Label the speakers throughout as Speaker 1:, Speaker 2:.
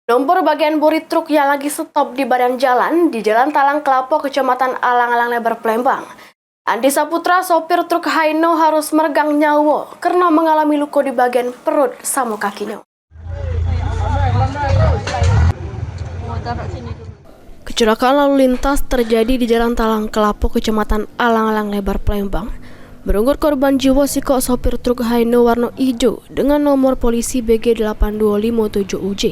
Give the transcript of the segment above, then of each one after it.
Speaker 1: Nomor bagian bodi truk yang lagi stop di badan jalan di Jalan Talang Kelapo, Kecamatan Alang-Alang Lebar, Palembang. Andi Saputra, sopir truk Haino, harus meregang nyawa karena mengalami luka di bagian perut sama kakinya. Kecelakaan lalu lintas terjadi di Jalan Talang Kelapo, Kecamatan Alang-Alang Lebar, Palembang. Berunggut korban jiwa sikok sopir truk Haino warna hijau dengan nomor polisi BG 8257UJ.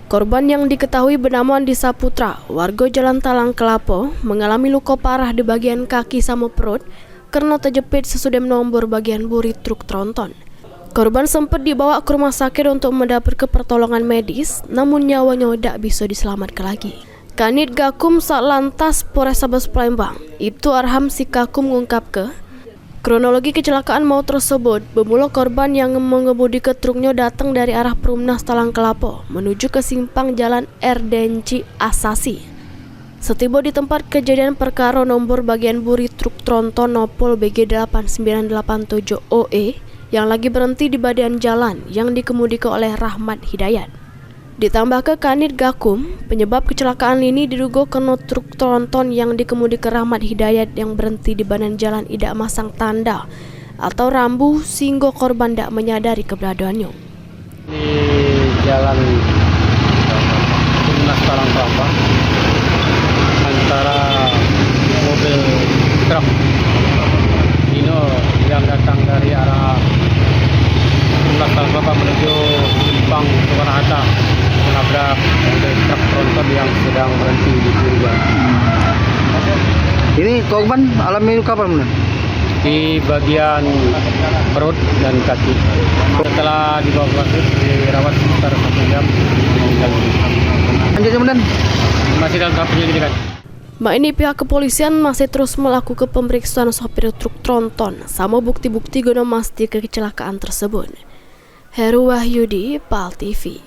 Speaker 1: Korban yang diketahui bernama Andi Saputra, warga Jalan Talang Kelapo, mengalami luka parah di bagian kaki sama perut karena terjepit sesudah nomor bagian bodi truk tronton. Korban sempat dibawa ke rumah sakit untuk mendapat pertolongan medis, namun nyawanya tidak bisa diselamatkan lagi. Kanit Gakum Satlantas Polrestabes Palembang, Ibtu Arham Sikakum mengungkapkan, kronologi kecelakaan maut tersebut bermula korban yang mengemudi truknya datang dari arah Perumnas Talang Kelapo menuju ke simpang Jalan Erdenci Asasi. Setiba di tempat kejadian perkara, nomor bagian bodi truk tronton Nopol BG 8987OE yang lagi berhenti di badan jalan yang dikemudikan oleh Rahmat Hidayat. Ditambah ke Kanit Gakum, penyebab kecelakaan ini diduga karena truk tronton yang dikemudikan Rahmat Hidayat yang berhenti di badan jalan tidak masang tanda atau rambu sehingga korban tidak menyadari keberadaannya.
Speaker 2: Di jalan Perumnas Talang Kelapo antara mobil truk Hino yang datang dari arah Perumnas Talang Kelapo menuju simpang Soekarno-Hatta menabrak mobil truk tronton yang sedang berhenti di pinggir jalan.
Speaker 3: Ini korban alami luka apa benar?
Speaker 2: Di bagian perut dan kaki. Setelah dibawa ke rumah dirawat sekitar 1 jam, meninggal dunia.
Speaker 3: Lanjut kemudian
Speaker 2: Masih dalam tahap penyelidikan.
Speaker 1: Ini pihak kepolisian masih terus melakukan pemeriksaan sopir truk tronton sama bukti-bukti guna memastikan kecelakaan tersebut. Heru Wahyudi, PAL TV.